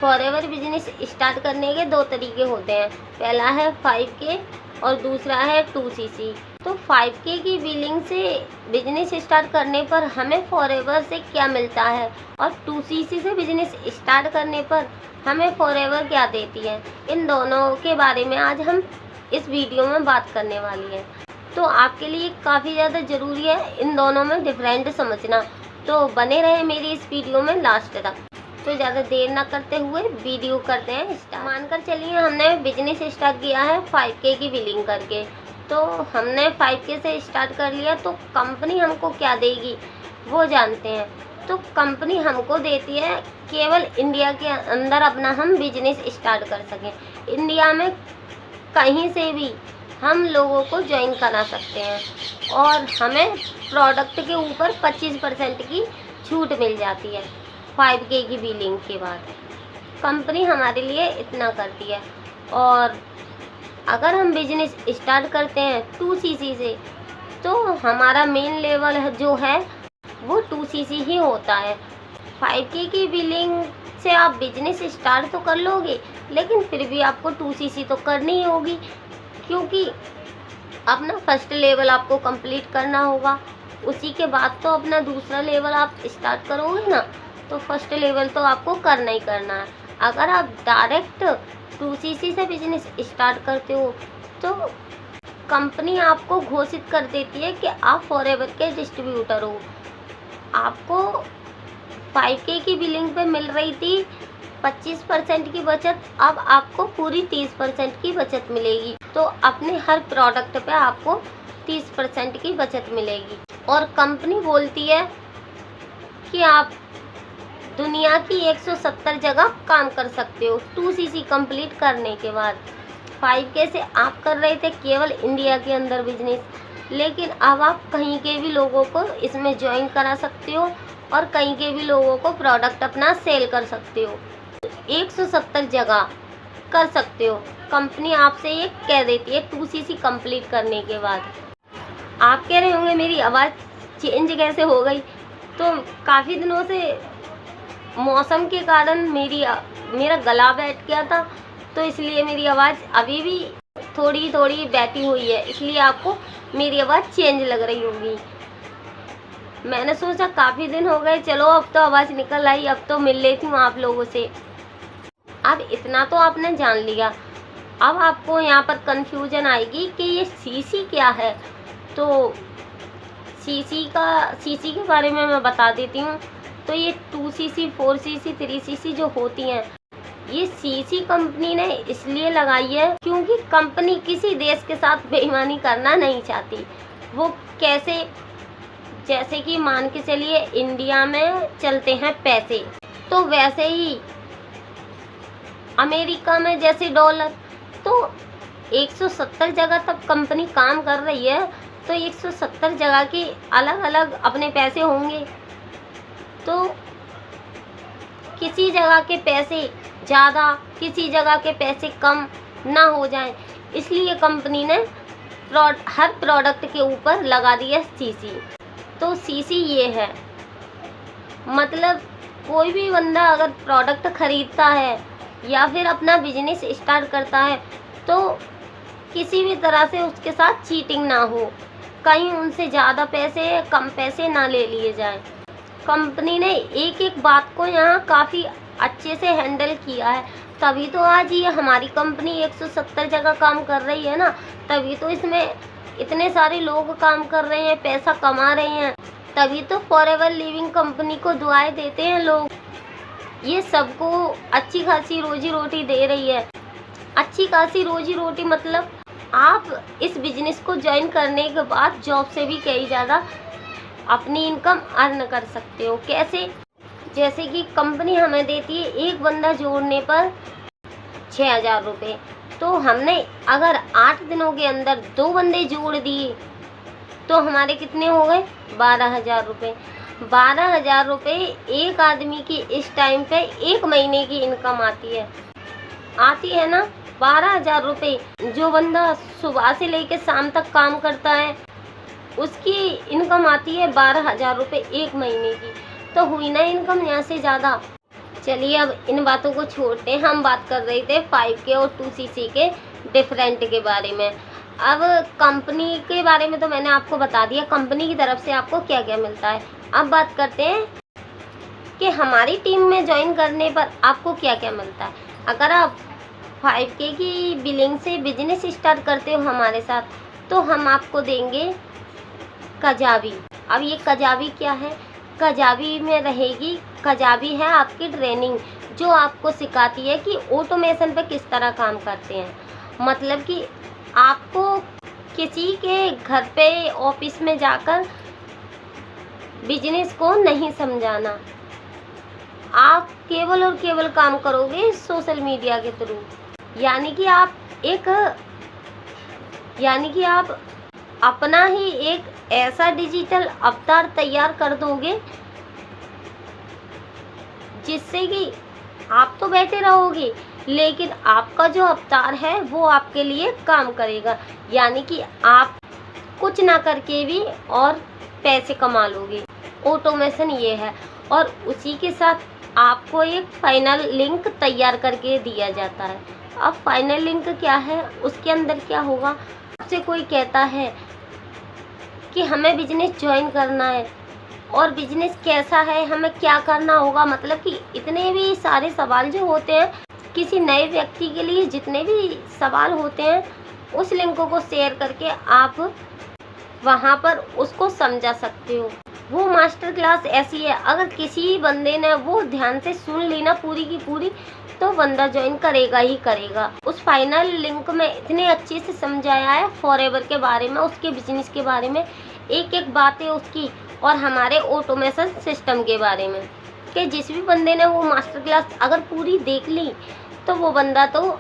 Forever business start करने के दो तरीके होते हैं। पहला है 5K और दूसरा है 2CC। तो 5K की बिलिंग से बिजनेस स्टार्ट करने पर हमें फॉरएवर से क्या मिलता है और 2CC से बिजनेस स्टार्ट करने पर हमें फॉरएवर क्या देती है, इन दोनों के बारे में आज हम इस वीडियो में बात करने वाली है। तो आपके लिए काफ़ी ज़्यादा ज़रूरी है इन दोनों में डिफरेंट समझना। तो बने रहे मेरी इस वीडियो में लास्ट तक। तो ज़्यादा देर ना करते हुए वीडियो करते हैं स्टार्ट। मानकर चलिए हमने बिजनेस स्टार्ट किया है 5K की बिलिंग करके। तो हमने 5K से स्टार्ट कर लिया, तो कंपनी हमको क्या देगी वो जानते हैं। तो कंपनी हमको देती है केवल इंडिया के अंदर अपना हम बिजनेस स्टार्ट कर सकें। इंडिया में कहीं से भी हम लोगों को ज्वाइन करा सकते हैं और हमें प्रोडक्ट के ऊपर 25% की छूट मिल जाती है 5K की बिलिंग के बाद। कंपनी हमारे लिए इतना करती है। और अगर हम बिजनेस स्टार्ट करते हैं 2CC से, तो हमारा मेन लेवल जो है वो 2CC ही होता है। 5K की बिलिंग से आप बिजनेस स्टार्ट तो कर लोगे, लेकिन फिर भी आपको 2CC तो करनी ही होगी, क्योंकि अपना फर्स्ट लेवल आपको कंप्लीट करना होगा। उसी के बाद तो अपना दूसरा लेवल आप स्टार्ट करोगे ना, तो फर्स्ट लेवल तो आपको करना ही करना है। अगर आप डायरेक्ट 2CC से बिजनेस स्टार्ट करते हो तो कंपनी आपको घोषित कर देती है कि आप फॉरएवर के डिस्ट्रीब्यूटर हो। आपको 5K की बिलिंग पे मिल रही थी 25% की बचत, अब आपको पूरी 30% की बचत मिलेगी। तो अपने हर प्रोडक्ट पे आपको 30% की बचत मिलेगी। और कंपनी बोलती है कि आप दुनिया की 170 जगह काम कर सकते हो 2CC कंप्लीट करने के बाद। 5K से आप कर रहे थे केवल इंडिया के अंदर बिजनेस, लेकिन अब आप कहीं के भी लोगों को इसमें ज्वाइन करा सकते हो और कहीं के भी लोगों को प्रोडक्ट अपना सेल कर सकते हो। 170 जगह कर सकते हो। कंपनी आपसे ये कह देती है 2CC कंप्लीट करने के बाद। आप कह रहे होंगे मेरी आवाज़ चेंज कैसे हो गई। तो काफ़ी दिनों से मौसम के कारण मेरा गला बैठ गया था, तो इसलिए मेरी आवाज़ अभी भी थोड़ी थोड़ी बैठी हुई है, इसलिए आपको मेरी आवाज़ चेंज लग रही होगी। मैंने सोचा काफ़ी दिन हो गए, चलो अब तो आवाज़ निकल आई, अब तो मिल लेती हूँ आप लोगों से। अब इतना तो आपने जान लिया। अब आपको यहाँ पर कंफ्यूजन आएगी कि ये CC क्या है। तो CC के बारे में मैं बता देती हूँ। तो ये 2CC, 4CC, 3CC जो होती हैं, ये CC कंपनी ने इसलिए लगाई है क्योंकि कंपनी किसी देश के साथ बेईमानी करना नहीं चाहती। वो कैसे, जैसे कि मान के चलिए इंडिया में चलते हैं पैसे, तो वैसे ही अमेरिका में जैसे डॉलर। तो 170 जगह तक कंपनी काम कर रही है, तो 170 जगह के अलग अलग अपने पैसे होंगे। तो किसी जगह के पैसे ज़्यादा, किसी जगह के पैसे कम ना हो जाएं, इसलिए कंपनी ने हर प्रोडक्ट के ऊपर लगा दिया CC। तो CC ये है, मतलब कोई भी बंदा अगर प्रोडक्ट खरीदता है या फिर अपना बिजनेस स्टार्ट करता है, तो किसी भी तरह से उसके साथ चीटिंग ना हो, कहीं उनसे ज़्यादा पैसे कम पैसे ना ले लिए जाएं। कंपनी ने एक एक बात को यहाँ काफ़ी अच्छे से हैंडल किया है, तभी तो आज ये हमारी कंपनी 170 जगह काम कर रही है ना। तभी तो इसमें इतने सारे लोग काम कर रहे हैं, पैसा कमा रहे हैं, तभी तो फॉरएवर लिविंग कंपनी को दुआएं देते हैं लोग। ये सबको अच्छी खासी रोजी रोटी दे रही है। अच्छी खासी रोजी रोटी मतलब आप इस बिजनेस को ज्वाइन करने के बाद जॉब से भी कई ज़्यादा अपनी इनकम अर्न कर सकते हो। कैसे? जैसे कि कंपनी हमें देती है एक बंदा जोड़ने पर 6000 रुपये। तो हमने अगर 8 दिनों के अंदर 2 बंदे जोड़ दिए तो हमारे कितने हो गए? 12,000 रुपये। 12,000 रुपये एक आदमी की इस टाइम पे 1 महीने की इनकम आती है ना। 12,000 रुपये जो बंदा सुबह से लेकर शाम तक काम करता है उसकी इनकम आती है 12,000 रुपये 1 महीने की। तो हुई ना इनकम यहाँ से ज़्यादा। चलिए अब इन बातों को छोड़ते हैं, हम बात कर रहे थे 5K और 2cc के डिफरेंट के बारे में। अब कंपनी के बारे में तो मैंने आपको बता दिया, कंपनी की तरफ से आपको क्या क्या मिलता है। अब बात करते हैं कि हमारी टीम में ज्वाइन करने पर आपको क्या क्या मिलता है। अगर आप 5K की बिलिंग से बिजनेस स्टार्ट करते हो हमारे साथ, तो हम आपको देंगे कजाबी। अब ये कजाबी क्या है? कजाबी में रहेगी, कजाबी है आपकी ट्रेनिंग, जो आपको सिखाती है कि ऑटोमेशन पे किस तरह काम करते हैं। मतलब कि आपको किसी के घर पे ऑफिस में जाकर बिजनेस को नहीं समझाना, आप केवल और केवल काम करोगे सोशल मीडिया के थ्रू। यानी कि आप अपना ही एक ऐसा डिजिटल अवतार तैयार कर दोगे जिससे कि आप तो बैठे रहोगे, लेकिन आपका जो अवतार है वो आपके लिए काम करेगा। यानी कि आप कुछ ना करके भी और पैसे कमा लोगे। ऑटोमेशन ये है, और उसी के साथ आपको एक फाइनल लिंक तैयार करके दिया जाता है। अब फाइनल लिंक क्या है, उसके अंदर क्या होगा? आपसे कोई कहता है कि हमें बिजनेस ज्वाइन करना है और बिजनेस कैसा है, हमें क्या करना होगा, मतलब कि इतने भी सारे सवाल जो होते हैं किसी नए व्यक्ति के लिए, जितने भी सवाल होते हैं, उस लिंक को शेयर करके आप वहाँ पर उसको समझा सकते हो। वो मास्टर क्लास ऐसी है, अगर किसी बंदे ने वो ध्यान से सुन ली ना पूरी की पूरी, तो बंदा ज्वाइन करेगा ही करेगा। उस फाइनल लिंक में इतने अच्छे से समझाया है फॉरएवर के बारे में, उसके बिजनेस के बारे में, एक एक बातें उसकी, और हमारे ऑटोमेशन सिस्टम के बारे में, कि जिस भी बंदे ने वो मास्टर क्लास अगर पूरी देख ली, तो वो बंदा तो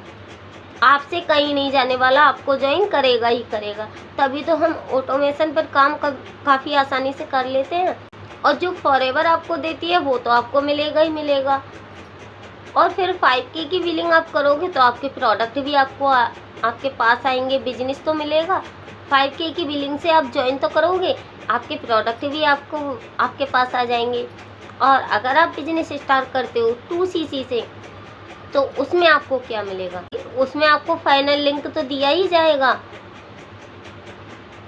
आपसे कहीं नहीं जाने वाला, आपको ज्वाइन करेगा ही करेगा। तभी तो हम ऑटोमेशन पर काम काफ़ी आसानी से कर लेते हैं, और जो फॉरएवर आपको देती है वो तो आपको मिलेगा ही मिलेगा। और फिर 5K की बिलिंग आप करोगे तो आपके प्रोडक्ट भी आपके पास आएंगे, बिजनेस तो मिलेगा। 5K की बिलिंग से आप ज्वाइन तो करोगे, आपके प्रोडक्ट भी आपके पास आ जाएंगे। और अगर आप बिजनेस स्टार्ट करते हो 2cc से, तो उसमें आपको क्या मिलेगा? उसमें आपको फाइनल लिंक तो दिया ही जाएगा,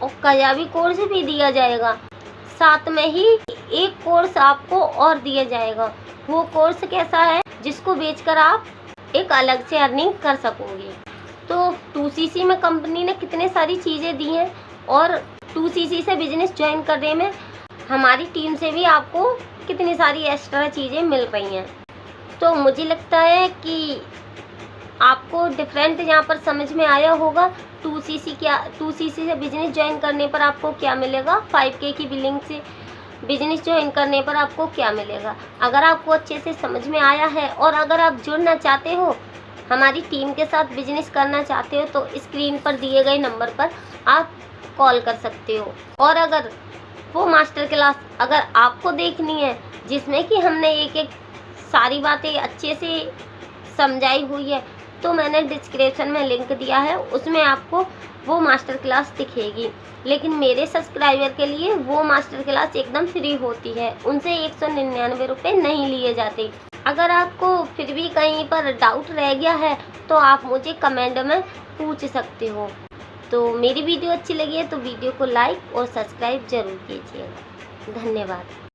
और कजाबी कोर्स भी दिया जाएगा, साथ में ही एक कोर्स आपको और दिया जाएगा। वो कोर्स कैसा है? जिसको बेचकर आप एक अलग से अर्निंग कर सकोगे। तो 2cc में कंपनी ने कितने सारी चीज़ें दी हैं, और 2cc से बिजनेस ज्वाइन करने में हमारी टीम से भी आपको कितनी सारी एक्स्ट्रा चीज़ें मिल रही हैं। तो मुझे लगता है कि आपको डिफरेंट यहाँ पर समझ में आया होगा। 2cc से बिजनेस ज्वाइन करने पर आपको क्या मिलेगा, 5K की बिलिंग से बिजनेस ज्वाइन करने पर आपको क्या मिलेगा। अगर आपको अच्छे से समझ में आया है, और अगर आप जुड़ना चाहते हो, हमारी टीम के साथ बिजनेस करना चाहते हो, तो स्क्रीन पर दिए गए नंबर पर आप कॉल कर सकते हो। और अगर वो मास्टर क्लास अगर आपको देखनी है, जिसमें कि हमने एक एक सारी बातें अच्छे से समझाई हुई है, तो मैंने डिस्क्रिप्शन में लिंक दिया है, उसमें आपको वो मास्टर क्लास दिखेगी। लेकिन मेरे सब्सक्राइबर के लिए वो मास्टर क्लास एकदम फ्री होती है, उनसे 199 रुपये नहीं लिए जाते। अगर आपको फिर भी कहीं पर डाउट रह गया है, तो आप मुझे कमेंट में पूछ सकते हो। तो मेरी वीडियो अच्छी लगी है तो वीडियो को लाइक और सब्सक्राइब ज़रूर कीजिएगा। धन्यवाद।